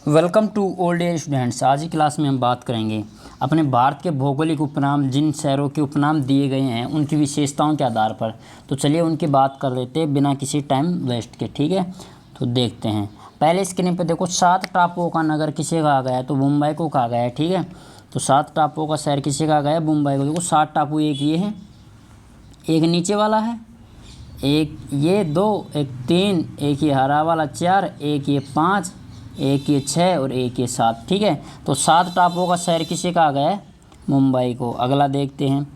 Welcome to old age students. आज की class में हम बात करेंगे अपने भारत के भौगोलिक उपनाम, जिन शहरों के उपनाम दिए गए हैं उनकी विशेषताओं के आधार पर। तो चलिए उनकी बात कर लेते हैं बिना किसी टाइम वेस्ट के। ठीक है, तो देखते हैं। पहले स्क्रीन पर देखो, 7 टापुओं का नगर किसे कहा गया है? तो मुंबई को कहा गया है। ठीक है, तो 7 टापुओं का शहर किसे कहा गया है? मुंबई को। देखो 7 टापू, एक ये है, एक नीचे वाला है, एक ये 2, एक 3, एक ये हरा वाला 4, एक ये 5, एक ये 6 और एक ये 7। ठीक है, तो 7 टापुओं का शहर किसे कहा गया है? मुंबई को। अगला देखते हैं,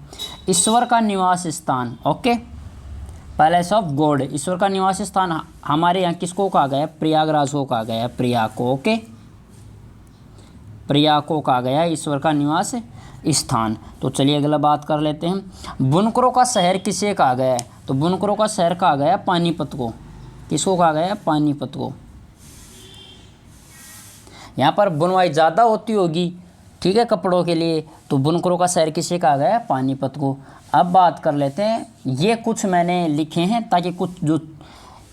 ईश्वर का निवास स्थान। ओके, पैलेस ऑफ गॉड, ईश्वर का निवास स्थान हमारे यहाँ किसको कहा गया है? प्रयागराज को कहा गया है, प्रयाग को। ओके, प्रयाग को कहा गया है ईश्वर का निवास स्थान। तो चलिए अगला बात कर लेते हैं, बुनकरों का शहर किसे कहा गया है? तो बुनकरों का शहर कहा गया है पानीपत को। किसको कहा गया है? पानीपत को। यहाँ पर बुनवाई ज़्यादा होती होगी, ठीक है, कपड़ों के लिए, तो बुनकरों का शहर किसे कहा गया है? पानीपत को। अब बात कर लेते हैं, ये कुछ मैंने लिखे हैं ताकि कुछ जो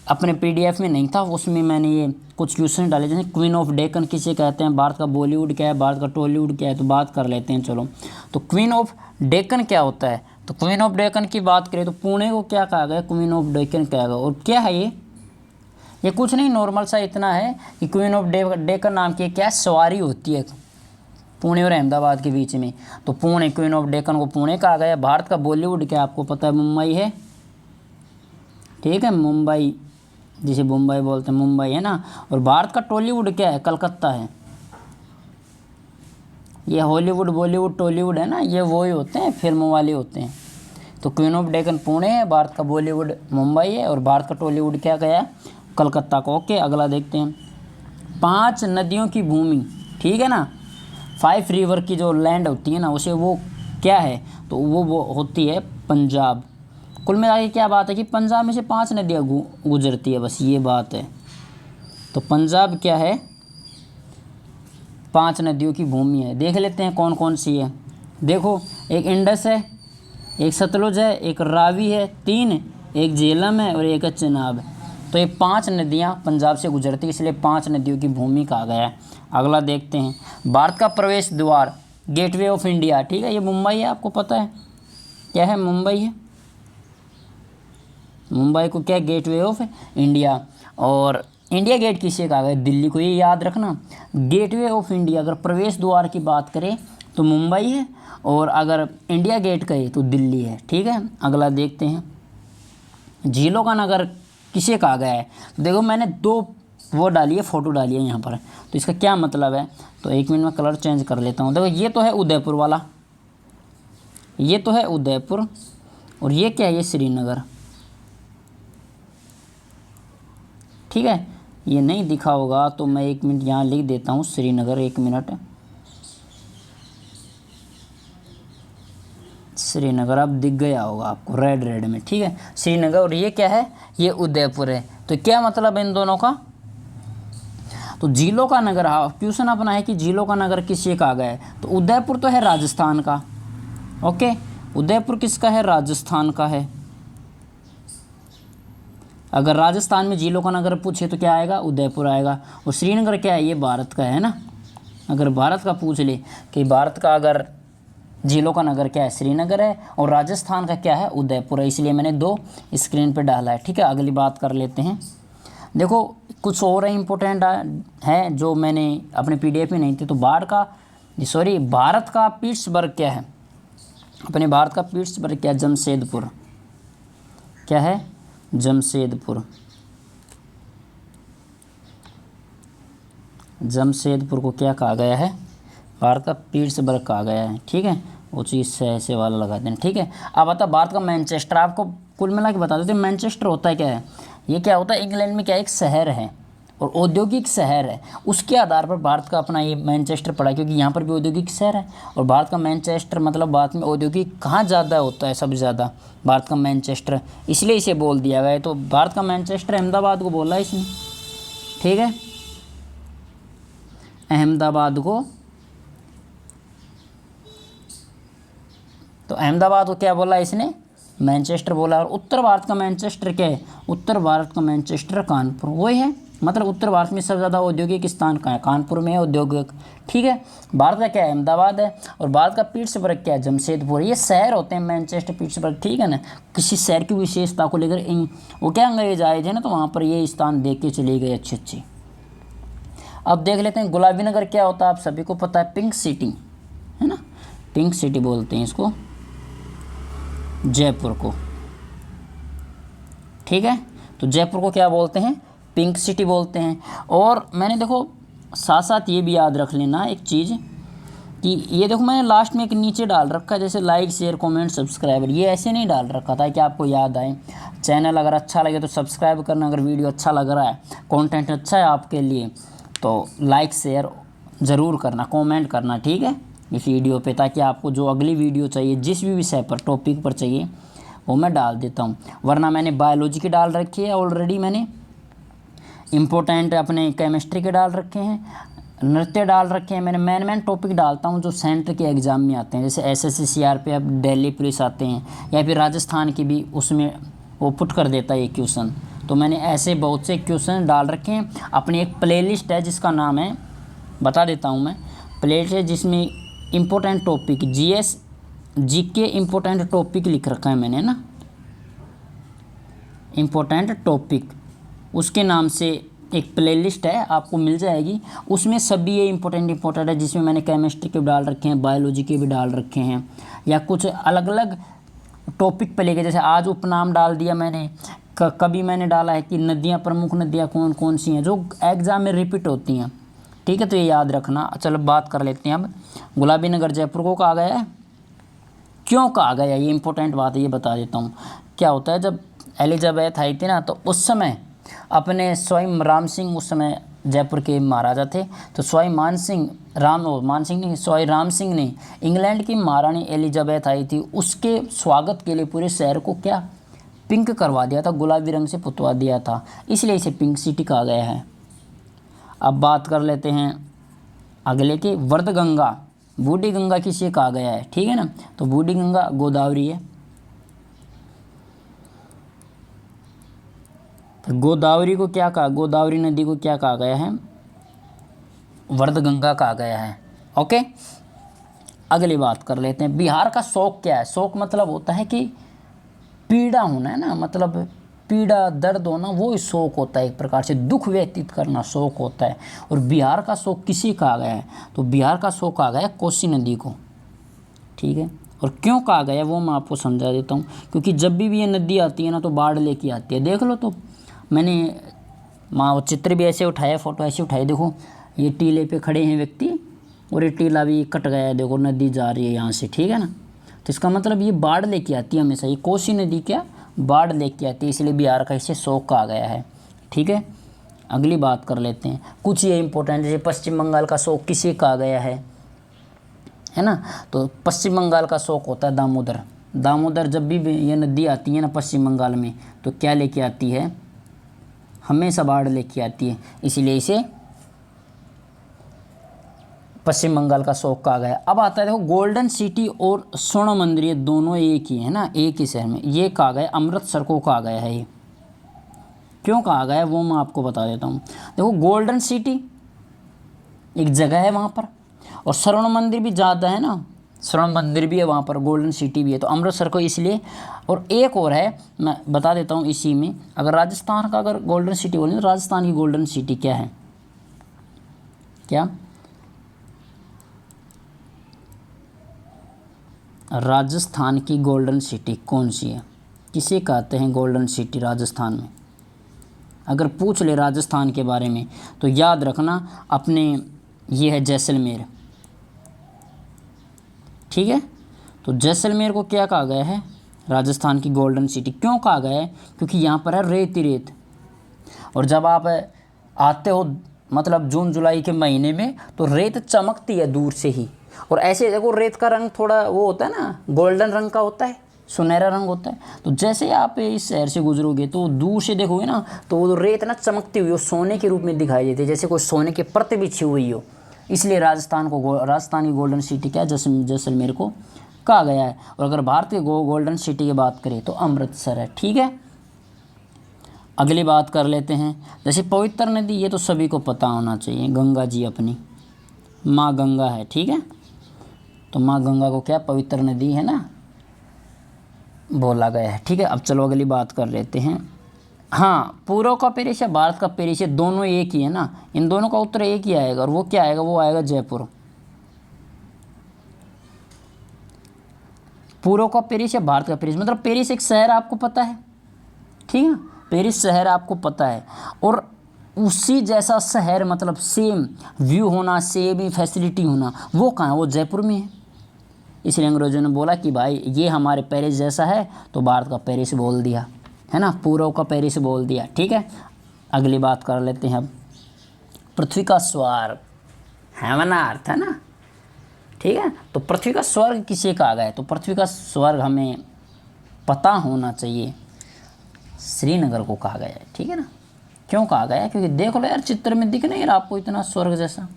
अपने पीडीएफ में नहीं था उसमें मैंने ये कुछ क्वेश्चन डाले। जैसे क्वीन ऑफ डेक्कन किसे कहते हैं? भारत का बॉलीवुड क्या है? भारत का टॉलीवुड क्या है? तो बात कर लेते हैं। चलो, तो क्वीन ऑफ डेक्कन क्या होता है? तो क्वीन ऑफ डेक्कन की बात करें तो पुणे को क्या कहा गया? क्वीन ऑफ डेक्कन कहा गया। और क्या है ये कुछ नहीं, नॉर्मल सा इतना है कि क्वीन ऑफ डेक्कन नाम की क्या सवारी होती है पुणे और अहमदाबाद के बीच में। तो पुणे, क्वीन ऑफ डेक्कन को पुणे कहा गया। भारत का बॉलीवुड क्या आपको पता है? मुंबई है। ठीक है, मुंबई, जिसे मुंबई बोलते हैं, मुंबई है ना। और भारत का टॉलीवुड क्या है? कलकत्ता है। ये हॉलीवुड, बॉलीवुड, टॉलीवुड है ना, ये वो ही होते हैं, फिल्मों वाले होते हैं। तो क्वीन ऑफ डेक्कन पुणे है, भारत का बॉलीवुड मुंबई है और भारत का टॉलीवुड क्या गया? कलकत्ता को। ओके, अगला देखते हैं, 5 नदियों की भूमि। ठीक है ना, 5 रिवर की जो लैंड होती है ना, उसे वो क्या है? तो वो होती है पंजाब। कुल मिला के क्या बात है कि पंजाब में से 5 नदियाँ गुजरती है, बस ये बात है। तो पंजाब क्या है? 5 नदियों की भूमि है। देख लेते हैं कौन कौन सी है। देखो, एक इंडस है, एक सतलुज है, एक रावी है, 3, एक झेलम है और एक है चेनाब। तो ये 5 नदियाँ पंजाब से गुजरती है, इसलिए 5 नदियों की भूमि कहा गया है। अगला देखते हैं, भारत का प्रवेश द्वार, गेटवे ऑफ इंडिया। ठीक है, ये मुंबई है, आपको पता है क्या है? मुंबई है। मुंबई को क्या? Gateway of India. और इंडिया गेट किसे कहा गया? दिल्ली को। ये याद रखना, गेटवे ऑफ इंडिया, अगर प्रवेश द्वार की बात करें तो मुंबई है, और अगर इंडिया गेट कहे तो दिल्ली है। ठीक है, अगला देखते हैं, झीलों का नगर किसे कहा गया है? तो देखो मैंने 2 वो डाली है, फ़ोटो डाली है यहाँ पर, तो इसका क्या मतलब है? तो 1 मिनट में कलर चेंज कर लेता हूँ। देखो ये तो है उदयपुर वाला, ये तो है उदयपुर, और ये क्या है? ये श्रीनगर। ठीक है, ये नहीं दिखा होगा तो मैं 1 मिनट यहाँ लिख देता हूँ, श्रीनगर। 1 मिनट, श्रीनगर अब दिख गया होगा आपको रेड में। ठीक है, श्रीनगर। और ये क्या है? ये उदयपुर है। तो क्या मतलब है इन दोनों का? तो झीलों का नगर, क्वेश्चन अपना है कि झीलों का नगर किसे कहा गया है? तो उदयपुर तो है राजस्थान का। ओके, उदयपुर किसका है? राजस्थान का है। अगर राजस्थान में झीलों का नगर पूछे तो क्या आएगा? उदयपुर आएगा। और श्रीनगर क्या है? ये भारत का है ना। अगर भारत का पूछ ले कि भारत का अगर झीलों का नगर क्या है? श्रीनगर है, और राजस्थान का क्या है? उदयपुर है। इसलिए मैंने 2 स्क्रीन पे डाला है। ठीक है, अगली बात कर लेते हैं। देखो कुछ और इम्पोर्टेंट है जो मैंने अपने पीडीएफ में नहीं थे। तो भारत का पिट्सबर्ग क्या है? अपने भारत का पिट्सबर्ग क्या है? जमशेदपुर। क्या है? जमशेदपुर। जमशेदपुर को क्या कहा गया है? भारत का पिट्सबर्ग कहा गया है। ठीक है, वो चीज़ से ऐसे वाला लगा देना। ठीक है, अब बता भारत का मैनचेस्टर, आपको कुल मिला के बता देते हैं मैनचेस्टर होता है क्या है? ये क्या होता है? इंग्लैंड में क्या एक शहर है और औद्योगिक शहर है, उसके आधार पर भारत का अपना ये मैनचेस्टर पड़ा, क्योंकि यहाँ पर भी औद्योगिक शहर है। और भारत का मैनचेस्टर मतलब भारत में औद्योगिक कहाँ ज़्यादा होता है? सबसे ज़्यादा भारत का मैनचेस्टर, इसलिए इसे बोल दिया गया है। तो भारत का मैनचेस्टर अहमदाबाद को बोला है इसने। ठीक है, अहमदाबाद को, तो अहमदाबाद को क्या बोला इसने? मैनचेस्टर बोला। और उत्तर भारत का मैनचेस्टर क्या है? उत्तर भारत का मैनचेस्टर कानपुर, वही है। मतलब उत्तर भारत में सबसे ज़्यादा औद्योगिक स्थान कहाँ है? कानपुर में है औद्योगिक। ठीक है, भारत का क्या है? अहमदाबाद है। और भारत का पिट्सबर्ग क्या है? जमशेदपुर। ये शहर होते हैं, मैनचेस्टर, पिट्सबर्ग, ठीक है ना। किसी शहर की विशेषता को लेकर वो क्या अंग्रेज आए थे ना, तो वहाँ पर ये स्थान देख के चले गए अच्छे अच्छे। अब देख लेते हैं गुलाबी नगर क्या होता है, आप सभी को पता है, पिंक सिटी है ना, पिंक सिटी बोलते हैं इसको, जयपुर को। ठीक है, तो जयपुर को क्या बोलते हैं? पिंक सिटी बोलते हैं। और मैंने देखो साथ साथ ये भी याद रख लेना एक चीज़ कि ये देखो मैंने लास्ट में एक नीचे डाल रखा है, जैसे लाइक शेयर कमेंट सब्सक्राइबर, ये ऐसे नहीं डाल रखा था कि आपको याद आए। चैनल अगर अच्छा लगे तो सब्सक्राइब करना, अगर वीडियो अच्छा लग रहा है, कंटेंट अच्छा है आपके लिए, तो लाइक शेयर ज़रूर करना, कमेंट करना, ठीक है, इस वीडियो पे, ताकि आपको जो अगली वीडियो चाहिए, जिस भी विषय पर, टॉपिक पर चाहिए, वो मैं डाल देता हूँ। वरना मैंने बायोलॉजी की डाल रखी है ऑलरेडी, मैंने इम्पोर्टेंट अपने केमिस्ट्री के डाल रखे हैं, नृत्य डाल रखे हैं। मैंने मेन टॉपिक डालता हूँ जो सेंटर के एग्ज़ाम में आते हैं, जैसे एसएससी सीआरपीएफ, दिल्ली पुलिस आते हैं, या फिर राजस्थान की भी, उसमें वो पुट कर देता है ये क्वेश्चन। तो मैंने ऐसे बहुत से क्वेश्चन डाल रखे हैं। अपनी एक प्लेलिस्ट है जिसका नाम है, बता देता हूँ मैं, प्लेलिस्ट है जिसमें important topic, GS GK important topic लिख रखा है मैंने ना, इम्पोर्टेंट टॉपिक, उसके नाम से एक प्लेलिस्ट है, आपको मिल जाएगी। उसमें सभी ये इम्पोर्टेंट है, जिसमें मैंने केमिस्ट्री के भी डाल रखे हैं, बायोलॉजी के भी डाल रखे हैं, या कुछ अलग अलग टॉपिक पे लेके, जैसे आज उपनाम डाल दिया मैंने, कभी मैंने डाला है कि नदियाँ, प्रमुख नदियाँ कौन कौन सी हैं, जो एग्ज़ाम में रिपीट होती हैं। ठीक है, तो ये याद रखना। चलो बात कर लेते हैं अब, गुलाबी नगर जयपुर को कहा गया है, क्यों कहा गया, ये इंपॉर्टेंट बात है, ये बता देता हूँ। क्या होता है, जब एलिजाबेथ आई थी ना, तो उस समय अपने स्वयं राम सिंह, उस समय जयपुर के महाराजा थे, तो स्वयं मान सिंह ने इंग्लैंड की महारानी एलिजाबेथ आई थी, उसके स्वागत के लिए पूरे शहर को क्या पिंक करवा दिया था, गुलाबी रंग से पुतवा दिया था, इसलिए इसे पिंक सिटी कहा गया है। अब बात कर लेते हैं अगले की, वर्धगंगा, बूढ़ी गंगा किसे कहा गया है, ठीक है ना, तो बूढ़ी गंगा गोदावरी है। तो गोदावरी को क्या कहा, गोदावरी नदी को क्या कहा गया है, वर्धगंगा कहा गया है। ओके, अगली बात कर लेते हैं, बिहार का शोक क्या है? शोक मतलब होता है कि पीड़ा होना है ना, मतलब पीड़ा, दर्द होना, वो शोक होता है, एक प्रकार से दुख व्यतीत करना शोक होता है। और बिहार का शोक किसे कहा गया है, तो बिहार का शोक कहा गया है कोसी नदी को। ठीक है, और क्यों कहा गया वो मैं आपको समझा देता हूँ, क्योंकि जब भी ये नदी आती है ना, तो बाढ़ लेके आती है। देख लो, तो मैंने वो चित्र भी ऐसे उठाया, फ़ोटो ऐसे उठाई, देखो ये टीले पे खड़े हैं व्यक्ति, और ये टीला भी कट गया है, देखो नदी जा रही है यहाँ से, ठीक है ना। तो इसका मतलब ये बाढ़ लेके आती है हमेशा, ये कोसी नदी क्या बाढ़ लेके आती है, इसलिए बिहार का इसे शोक कहा गया है। ठीक है, अगली बात कर लेते हैं, कुछ ये इंपॉर्टेंट, जैसे पश्चिम बंगाल का शोक किसे कहा गया है ना, तो पश्चिम बंगाल का शोक होता है दामोदर। दामोदर जब भी ये नदी आती है ना पश्चिम बंगाल में, तो क्या लेके आती है, हमेशा बाढ़ लेके आती है, इसीलिए इसे पश्चिम बंगाल का शोक कहा गया। अब आता है देखो, गोल्डन सिटी और स्वर्ण मंदिर, ये दोनों एक ही है ना, एक ही शहर में, ये कहा गया, अमृतसर को कहा गया है। ये क्यों कहा गया है वो मैं आपको बता देता हूँ। देखो, गोल्डन सिटी एक जगह है वहाँ पर, और स्वर्ण मंदिर भी ज़्यादा है ना, स्वर्ण मंदिर भी है वहाँ पर, गोल्डन सिटी भी है, तो अमृतसर को इसलिए। और एक और है, मैं बता देता हूँ इसी में, अगर राजस्थान का अगर गोल्डन सिटी बोले तो राजस्थान की गोल्डन सिटी क्या है, क्या राजस्थान की गोल्डन सिटी कौन सी है, किसे कहते हैं गोल्डन सिटी राजस्थान में? अगर पूछ ले राजस्थान के बारे में तो याद रखना अपने, ये है जैसलमेर। ठीक है, तो जैसलमेर को क्या कहा गया है, राजस्थान की गोल्डन सिटी। क्यों कहा गया है, क्योंकि यहाँ पर है रेत ही रेत, और जब आप आते हो मतलब जून जुलाई के महीने में, तो रेत चमकती है दूर से ही, और ऐसे देखो रेत का रंग थोड़ा वो होता है ना, गोल्डन रंग का होता है, सुनहरा रंग होता है। तो जैसे आप इस शहर से गुजरोगे तो दूर से देखोगे ना, तो वो रेत ना चमकती हुई, वो सोने के रूप में दिखाई देती है, जैसे कोई सोने के परत बिछी हुई हो। इसलिए राजस्थान की गोल्डन सिटी क्या जैसलमेर को कहा गया है। और अगर भारत के गोल्डन सिटी की बात करें तो अमृतसर है। ठीक है, अगली बात कर लेते हैं, जैसे पवित्र नदी, ये तो सभी को पता होना चाहिए, गंगा जी अपनी माँ गंगा है, ठीक है। तो माँ गंगा को क्या पवित्र नदी है ना बोला गया है, ठीक है। अब चलो अगली बात कर लेते हैं। हाँ, पूर्व का पेरिस या भारत का पेरिस, ये दोनों एक ही है ना, इन दोनों का उत्तर एक ही आएगा, और वो क्या आएगा, वो आएगा जयपुर। पूर्व का पेरिस या भारत का पेरिस, मतलब पेरिस एक शहर आपको पता है, ठीक है, पेरिस शहर आपको पता है, और उसी जैसा शहर मतलब सेम व्यू होना, सेम ही फैसिलिटी होना, वो कहाँ है, वो जयपुर में है। इसलिए अंग्रेजों ने बोला कि भाई ये हमारे पेरिस जैसा है, तो भारत का पेरिस बोल दिया, है ना, पूर्व का पेरिस बोल दिया, ठीक है। अगली बात कर लेते हैं अब, पृथ्वी का स्वर्ग, हेवन अर्थ है ना, ठीक है। तो पृथ्वी का स्वर्ग किसे कहा गया है, तो पृथ्वी का स्वर्ग हमें पता होना चाहिए, श्रीनगर को कहा गया है, ठीक है ना। क्यों कहा गया है, क्योंकि देख लो यार चित्र में दिख नहीं रहा आपको इतना स्वर्ग जैसा।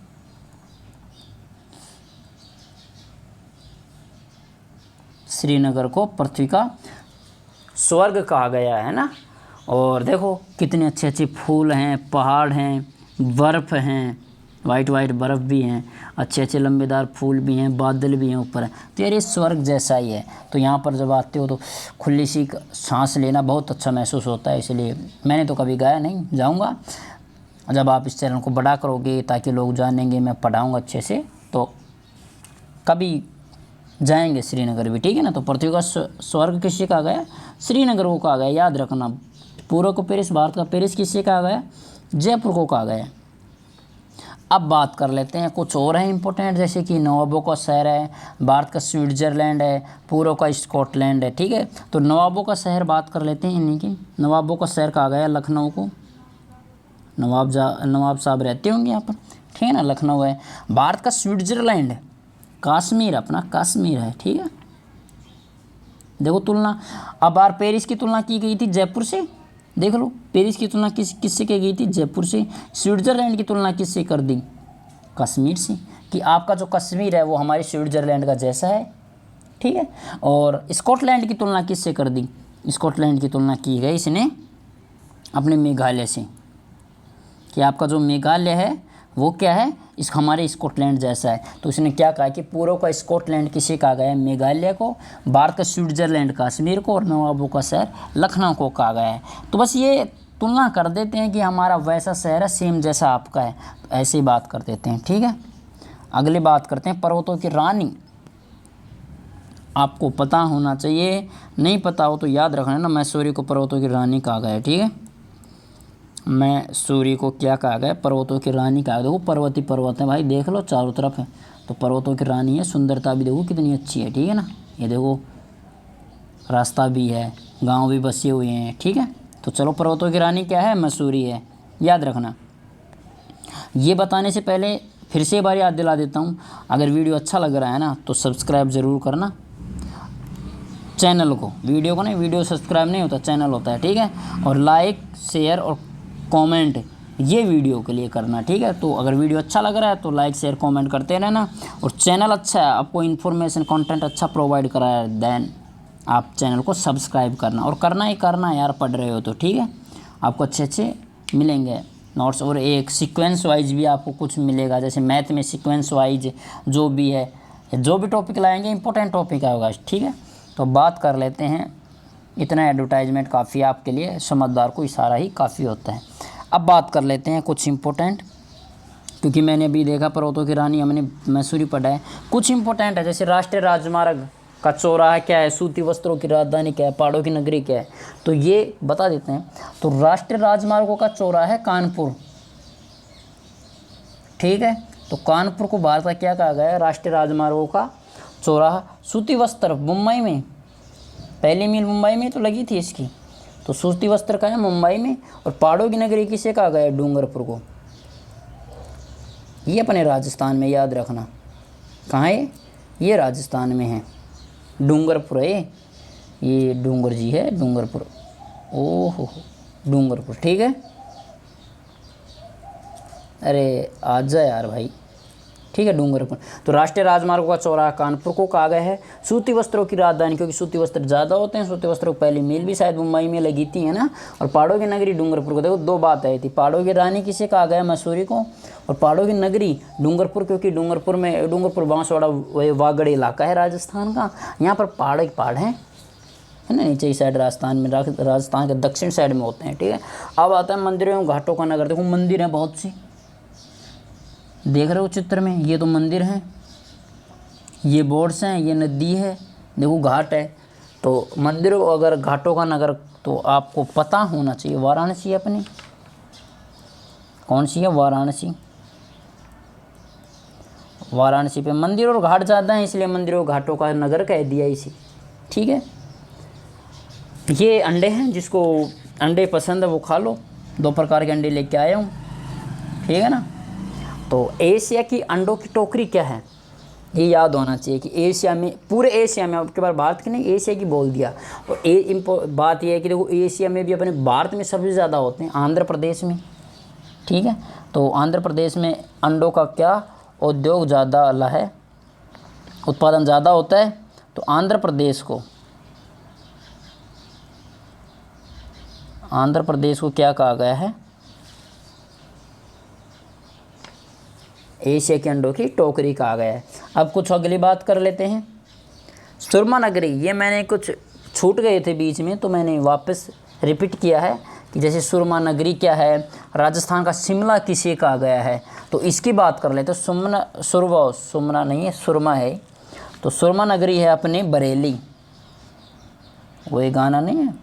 श्रीनगर को पृथ्वी का स्वर्ग कहा गया है ना। और देखो कितने अच्छे अच्छे फूल हैं, पहाड़ हैं, बर्फ़ हैं, वाइट वाइट बर्फ़ भी हैं, अच्छे अच्छे लंबेदार फूल भी हैं, बादल भी हैं ऊपर, तो यार ये स्वर्ग जैसा ही है। तो यहाँ पर जब आते हो तो खुली सी सांस लेना बहुत अच्छा महसूस होता है, इसलिए मैंने तो कभी गया नहीं, जाऊँगा जब आप इस चैनल को बड़ा करोगे ताकि लोग जानेंगे, मैं पढ़ाऊँगा अच्छे से, तो कभी जाएंगे श्रीनगर भी, ठीक है ना। तो पृथ्वी का स्वर्ग किससे कहा गया, श्रीनगर को कहा गया, याद रखना। पूर्व को पेरिस, भारत का पेरिस किससे कहा गया, जयपुर को कहा गया। अब बात कर लेते हैं कुछ और है इंपॉर्टेंट, जैसे कि नवाबों का शहर है, भारत का स्विट्ज़रलैंड है, पूर्व का स्कॉटलैंड है, ठीक है। तो नवाबों का शहर बात कर लेते हैं इन्हीं की। नवाबों का शहर कहा गया लखनऊ को, नवाब साहब रहते होंगे यहाँ पर, ठीक है ना, लखनऊ है। भारत का स्विट्ज़रलैंड कश्मीर, अपना कश्मीर है, ठीक है। देखो तुलना, अब बार पेरिस की तुलना की गई थी जयपुर से, देख लो पेरिस की तुलना किससे की गई थी, जयपुर से। स्विट्ज़रलैंड की तुलना किससे कर दी, कश्मीर से, कि आपका जो कश्मीर है वो हमारे स्विट्ज़रलैंड का जैसा है, ठीक है। और स्कॉटलैंड की तुलना किससे कर दी, स्कॉटलैंड की तुलना की गई इसने अपने मेघालय से, कि आपका जो मेघालय है वो क्या है, इस हमारे स्कॉटलैंड जैसा है। तो इसने क्या कहा कि पूर्व का स्कॉटलैंड किसे कहा गया है, मेघालय को, भारत का स्विट्ज़रलैंड कश्मीर को, और नवाबों का शहर लखनऊ को कहा गया है। तो बस ये तुलना कर देते हैं कि हमारा वैसा शहर है सेम जैसा आपका है, तो ऐसे ही बात कर देते हैं, ठीक है। अगली बात करते हैं पर्वतों की रानी, आपको पता होना चाहिए, नहीं पता हो तो याद रखना ना, मैसूरी को पर्वतों की रानी कहा गया है, ठीक है। मैसूरी को क्या कहा गया, पर्वतों की रानी कहा गया। देखो पर्वत ही पर्वत है भाई, देख लो चारों तरफ है, तो पर्वतों की रानी है। सुंदरता भी देखो कितनी अच्छी है, ठीक है ना, ये देखो रास्ता भी है, गांव भी बसे हुए हैं, ठीक है। तो चलो पर्वतों की रानी क्या है, मैसूरी है, याद रखना। ये बताने से पहले फिर से एक बार याद दिला देता हूँ, अगर वीडियो अच्छा लग रहा है ना तो सब्सक्राइब ज़रूर करना चैनल को, वीडियो को नहीं, वीडियो सब्सक्राइब नहीं होता, चैनल होता है, ठीक है। और लाइक शेयर और कमेंट ये वीडियो के लिए करना, ठीक है। तो अगर वीडियो अच्छा लग रहा है तो लाइक शेयर कमेंट करते रहना, और चैनल अच्छा है, आपको इन्फॉर्मेशन कंटेंट अच्छा प्रोवाइड करा है, देन आप चैनल को सब्सक्राइब करना, और करना ही करना है यार, पढ़ रहे हो तो, ठीक है। आपको अच्छे अच्छे मिलेंगे नोट्स, और एक सीक्वेंस वाइज भी आपको कुछ मिलेगा, जैसे मैथ में सीक्वेंस वाइज जो भी है, जो भी टॉपिक लाएंगे इंपॉर्टेंट टॉपिक आएगा, ठीक है। तो बात कर लेते हैं, इतना एडवर्टाइजमेंट काफ़ी है आपके लिए, समझदार को इशारा ही काफ़ी होता है। अब बात कर लेते हैं कुछ इंपॉर्टेंट, क्योंकि मैंने अभी देखा पर्वतों की रानी हमने मैसूरी पढ़ा है, कुछ इंपॉर्टेंट है, जैसे राष्ट्रीय राजमार्ग का चौराहा क्या है, सूती वस्त्रों की राजधानी क्या है, पहाड़ों की नगरी क्या है, तो ये बता देते हैं। तो राष्ट्रीय राजमार्गों का चौराहा है कानपुर, ठीक है। तो कानपुर को भारत का क्या कहा गया है, राष्ट्रीय राजमार्गों का चौराहा। सूती वस्त्र मुंबई में, पहली मील मुंबई में तो लगी थी इसकी, तो सूती वस्त्र का है मुंबई में। और पहाड़ों की नगरी किसे कहा गया है, डूंगरपुर को, ये अपने राजस्थान में, याद रखना। कहाँ है ये, राजस्थान में है, डूंगरपुर है ये डूंगर जी है, डूंगरपुर, ओहो डूंगरपुर, ठीक है। अरे आजा यार भाई, ठीक है, डूंगरपुर। तो राष्ट्रीय राजमार्गों का चौराहा कानपुर को कहा गया है। सूती वस्त्रों की राजधानी, क्योंकि सूती वस्त्र ज़्यादा होते हैं। सूती वस्त्रों की पहली मिल भी शायद मुंबई में लगी थी, है ना। और पहाड़ों की नगरी डूंगरपुर को, देखो दो बात आई थी, पहाड़ों की रानी किसे कहा गया, मसूरी को, और पहाड़ों की नगरी डूंगरपुर, क्योंकि डूंगरपुर बांसवाड़ा वागड़ इलाका है राजस्थान का, यहाँ पर पहाड़ हैं, है ना, नीचे की साइड राजस्थान में, राजस्थान के दक्षिण साइड में होते हैं, ठीक है। अब आता है मंदिरों एवं घाटों का नगर। देखो मंदिर हैं बहुत सी, देख रहे हो चित्र में, ये तो मंदिर हैं, ये बोर्ड्स हैं, ये नदी है, देखो घाट है। तो मंदिरों अगर घाटों का नगर तो आपको पता होना चाहिए, वाराणसी अपनी कौन सी है, वाराणसी। वाराणसी पे मंदिर और घाट ज़्यादा हैं, इसलिए मंदिरों और घाटों का नगर कह दिया इसी, ठीक है। ये अंडे हैं, जिसको अंडे पसंद है वो खा लो, 2 प्रकार के अंडे लेके आया हूँ, ठीक है ना। तो एशिया की अंडों की टोकरी क्या है, ये याद होना चाहिए कि एशिया में, पूरे एशिया में, आपके बार भारत की नहीं, एशिया की बोल दिया। और बात यह है कि देखो एशिया में भी अपने भारत में सबसे ज़्यादा होते हैं, आंध्र प्रदेश में, ठीक है। तो आंध्र प्रदेश में अंडों का क्या उद्योग ज़्यादा है, उत्पादन ज़्यादा होता है। तो आंध्र प्रदेश को क्या कहा गया है, एशिया के अंडों की टोकरी कहा गया है। अब कुछ अगली बात कर लेते हैं, सुरमा नगरी। ये मैंने कुछ छूट गए थे बीच में, तो मैंने वापस रिपीट किया है कि जैसे सुरमा नगरी क्या है, राजस्थान का शिमला किसे कहा गया है, तो इसकी बात कर लेते हैं। सुमना नहीं है, सुरमा है। तो सुरमा नगरी है अपने बरेली, वो एक गाना नहीं है,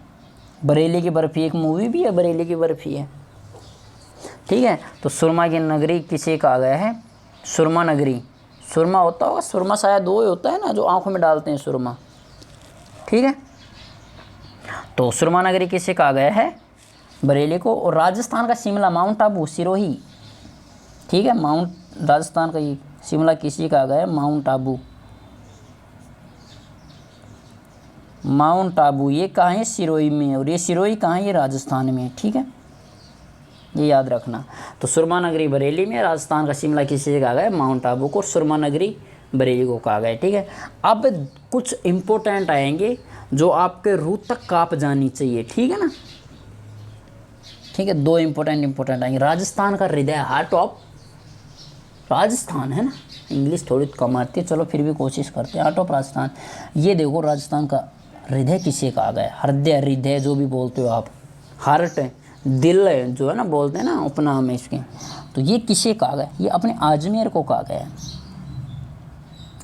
बरेली की बर्फ़ी, एक मूवी भी है बरेली की बर्फ़ी है, ठीक है। तो सुरमा की नगरी किसे कहा गया है, सुरमा नगरी। सुरमा होता होगा, सुरमा शायद वो होता है ना जो आंखों में डालते हैं, सुरमा, ठीक है। तो सुरमा नगरी किसे कहा गया है, बरेली को। और राजस्थान का शिमला, माउंट आबू, सिरोही, ठीक है। राजस्थान का ये शिमला किसे कहा गया है, माउंट आबू। ये कहाँ है, सिरोही में, और ये सिरोही कहाँ है, ये राजस्थान में, ठीक है, ये याद रखना। तो सुरमा नगरी बरेली में, राजस्थान का शिमला किसे कहा गया, माउंट आबू को, सुरमा नगरी बरेली को कहा गया, ठीक है। अब कुछ इम्पोर्टेंट आएंगे जो आपके रूह तक काँप जानी चाहिए, ठीक है ना, ठीक है। 2 इम्पोर्टेंट आएंगे। राजस्थान का हृदय, हार्ट ऑफ राजस्थान, है ना, इंग्लिश थोड़ी कम आती है, चलो फिर भी कोशिश करते हैं, हार्ट ऑफ राजस्थान। ये देखो राजस्थान का हृदय किसे कहा गया, हृदय जो भी बोलते हो आप, हार्ट दिल जो है ना, बोलते हैं ना, उपनाम है इसके। तो ये किसे कहा गया, ये अपने अजमेर को कहा गया है।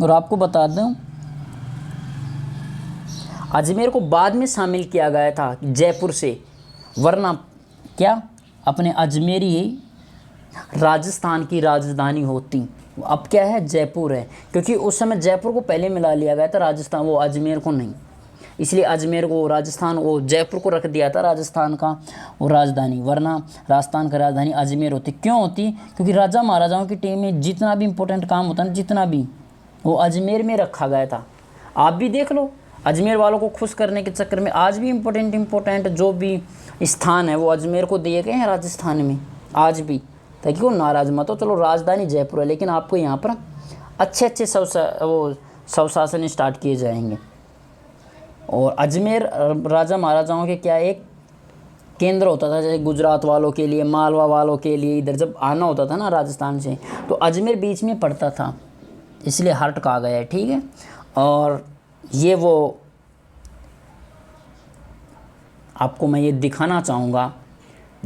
और आपको बता दूं, अजमेर को बाद में शामिल किया गया था जयपुर से, वरना क्या अपने अजमेरी ही राजस्थान की राजधानी होती। अब क्या है, जयपुर है, क्योंकि उस समय जयपुर को पहले मिला लिया गया था राजस्थान, वो अजमेर को नहीं, इसलिए अजमेर को राजस्थान, वो जयपुर को रख दिया था राजस्थान का वो राजधानी, वरना राजस्थान का राजधानी अजमेर होती। क्यों होती, क्योंकि राजा महाराजाओं की टाइम में जितना भी इम्पोर्टेंट काम होता है, जितना भी, वो अजमेर में रखा गया था। आप भी देख लो, अजमेर वालों को खुश करने के चक्कर में आज भी इम्पोर्टेंट जो भी स्थान है वो अजमेर को दिए गए हैं राजस्थान में आज भी, ताकि वो नाराज़ मत हो। चलो राजधानी जयपुर है, लेकिन आपको यहाँ पर अच्छे स्वशासन स्टार्ट किए जाएंगे। और अजमेर राजा महाराजाओं के क्या एक केंद्र होता था, जैसे गुजरात वालों के लिए, मालवा वालों के लिए इधर जब आना होता था ना राजस्थान से, तो अजमेर बीच में पड़ता था, इसलिए हार्ट कहा गया है, ठीक है। और ये वो आपको मैं ये दिखाना चाहूँगा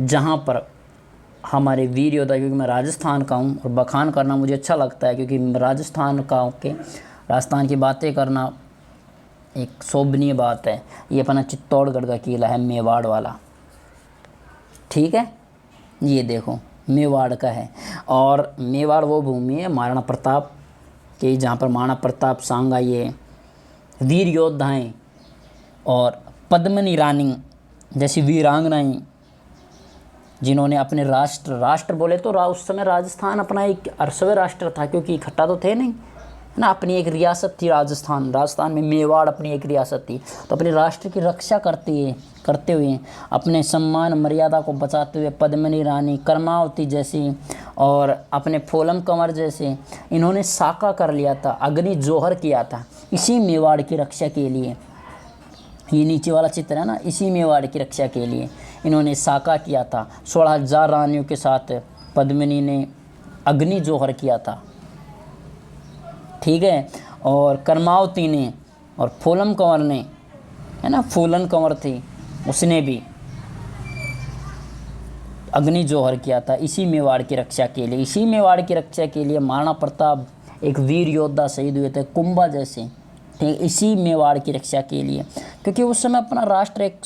जहाँ पर हमारे वीर योद्धा, क्योंकि मैं राजस्थान का हूँ और बखान करना मुझे अच्छा लगता है, क्योंकि राजस्थान की बातें करना एक शोभनीय बात है। ये अपना चित्तौड़गढ़ का किला है, मेवाड़ वाला, ठीक है, ये देखो मेवाड़ का है। और मेवाड़ वो भूमि है महाराणा प्रताप की, जहाँ पर महाराणा प्रताप सांगा ये वीर योद्धाएँ और पद्मिनी रानी जैसी वीरांगनाएँ, जिन्होंने अपने राष्ट्र बोले तो उस समय राजस्थान अपना एक 8वें राष्ट्र था, क्योंकि इकट्ठा तो थे नहीं, है ना, अपनी एक रियासत थी राजस्थान में मेवाड़ अपनी एक रियासत थी। तो अपने राष्ट्र की रक्षा करते हुए अपने सम्मान मर्यादा को बचाते हुए पद्मिनी रानी, कर्मावती जैसी और अपने फूलन कंवर जैसे इन्होंने साका कर लिया था, अग्नि जोहर किया था इसी मेवाड़ की रक्षा के लिए। ये नीचे वाला चित्र है ना, इसी मेवाड़ की रक्षा के लिए इन्होंने साका किया था। 16,000 रानियों के साथ पद्मिनी ने अग्नि जोहर किया था, ठीक है। और कर्मावती ने और फूलन कंवर ने, है ना, फूलन कंवर थी, उसने भी अग्नि जोहर किया था इसी मेवाड़ की रक्षा के लिए। इसी मेवाड़ की रक्षा के लिए महाराणा प्रताप एक वीर योद्धा शहीद हुए थे, कुंभा जैसे, ठीक, इसी मेवाड़ की रक्षा के लिए। क्योंकि उस समय अपना राष्ट्र एक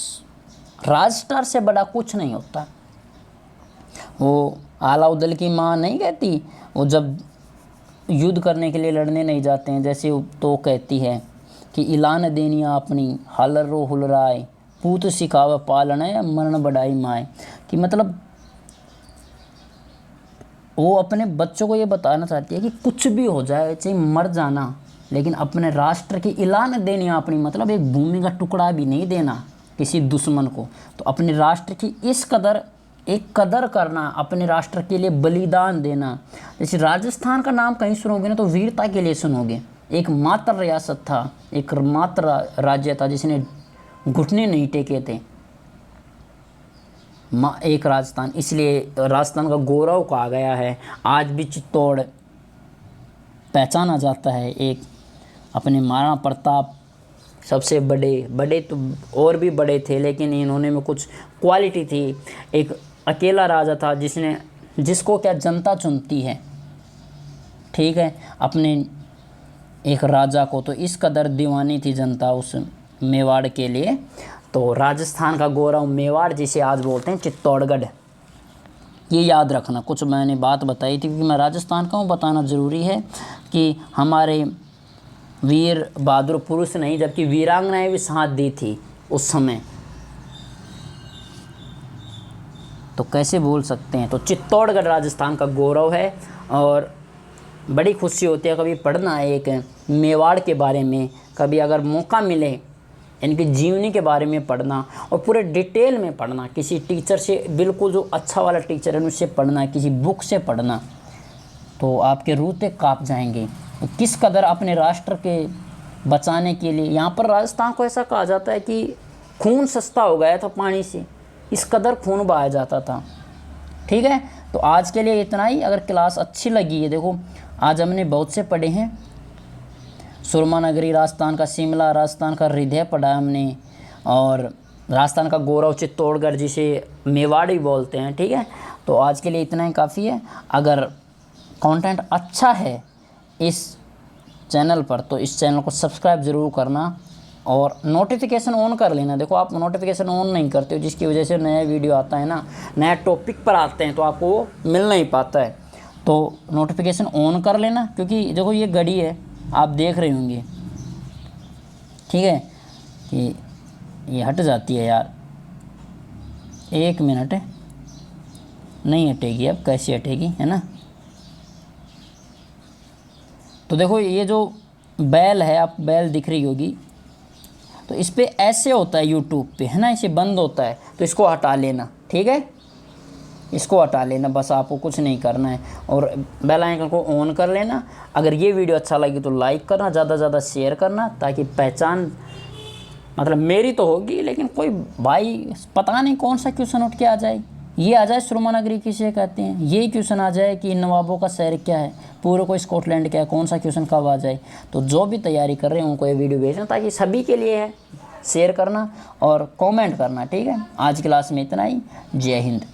राजस्टार से बड़ा कुछ नहीं होता। वो आलाउद्दीन की माँ नहीं कहती, वो जब युद्ध करने के लिए लड़ने नहीं जाते हैं, जैसे तो कहती है कि इलान देनिया अपनी हालर रो हुलराय, पूत सिखावे पालन है मरण बढ़ाई माए। कि मतलब वो अपने बच्चों को ये बताना चाहती है कि कुछ भी हो जाए, चाहे मर जाना, लेकिन अपने राष्ट्र की इलान देनी अपनी, मतलब एक भूमि का टुकड़ा भी नहीं देना किसी दुश्मन को। तो अपने राष्ट्र की इस कदर करना, अपने राष्ट्र के लिए बलिदान देना। जैसे राजस्थान का नाम कहीं सुनोगे ना तो वीरता के लिए सुनोगे। एक मात्र रियासत था, एक मात्र राज्य था जिसने घुटने नहीं टेके थे, एक राजस्थान। इसलिए राजस्थान का गौरव कहा गया है। आज भी चित्तौड़ पहचाना जाता है एक अपने महाराणा प्रताप सबसे बड़े तो और भी बड़े थे, लेकिन इन्होंने में कुछ क्वालिटी थी। एक अकेला राजा था जिसको क्या जनता चुनती है, ठीक है, अपने एक राजा को। तो इस कदर दीवानी थी जनता उस मेवाड़ के लिए। तो राजस्थान का गौरव मेवाड़, जिसे आज बोलते हैं चित्तौड़गढ़, ये याद रखना। कुछ मैंने बात बताई थी क्योंकि मैं राजस्थान का हूँ, बताना ज़रूरी है कि हमारे वीर बहादुर पुरुष नहीं, जबकि वीरांगनाएं भी साथ दी थी उस समय, तो कैसे भूल सकते हैं। तो चित्तौड़गढ़ राजस्थान का गौरव है और बड़ी खुशी होती है कभी पढ़ना एक मेवाड़ के बारे में, कभी अगर मौका मिले इनकी जीवनी के बारे में पढ़ना और पूरे डिटेल में पढ़ना, किसी टीचर से, बिल्कुल जो अच्छा वाला टीचर है उससे पढ़ना, किसी बुक से पढ़ना, तो आपके रूते काँप जाएंगे। किस कदर अपने राष्ट्र के बचाने के लिए, यहाँ पर राजस्थान को ऐसा कहा जाता है कि खून सस्ता हो गया था पानी से, इस कदर खून बहाया जाता था, ठीक है। तो आज के लिए इतना ही। अगर क्लास अच्छी लगी है, देखो आज हमने बहुत से पढ़े हैं, सुरमा नगरी राजस्थान का, शिमला राजस्थान का हृदय पढ़ा हमने, और राजस्थान का गौरव चित्तौड़गढ़ जिसे मेवाड़ भी बोलते हैं, ठीक है। तो आज के लिए इतना ही काफ़ी है। अगर कंटेंट अच्छा है इस चैनल पर तो इस चैनल को सब्सक्राइब ज़रूर करना और नोटिफिकेशन ऑन कर लेना। देखो आप नोटिफिकेशन ऑन नहीं करते हो, जिसकी वजह से नया वीडियो आता है ना, नया टॉपिक पर आते हैं तो आपको वो मिल नहीं पाता है। तो नोटिफिकेशन ऑन कर लेना, क्योंकि देखो ये घड़ी है, आप देख रहे होंगे, ठीक है, कि ये हट जाती है यार, 1 मिनट है, नहीं हटेगी, अब कैसे हटेगी, है ना। तो देखो ये जो बैल है, आप बैल दिख रही होगी, तो इस पर ऐसे होता है यूट्यूब पे, है ना, इसे बंद होता है, तो इसको हटा लेना, ठीक है, इसको हटा लेना, बस आपको कुछ नहीं करना है। और बेल आइकन को ऑन कर लेना। अगर ये वीडियो अच्छा लगी तो लाइक करना, ज़्यादा से ज़्यादा शेयर करना, ताकि पहचान मतलब मेरी तो होगी, लेकिन कोई भाई पता नहीं कौन सा क्वेश्चन उठ के आ जाए, ये आ जाए सुरमा नगरी किसे कहते हैं, ये क्वेश्चन आ जाए कि नवाबों का शहर क्या है, पूरे को स्कॉटलैंड क्या है, कौन सा क्वेश्चन कब आ जाए। तो जो भी तैयारी कर रहे हैं उनको ये वीडियो भेजना, ताकि सभी के लिए है। शेयर करना और कमेंट करना, ठीक है। आज क्लास में इतना ही। जय हिंद।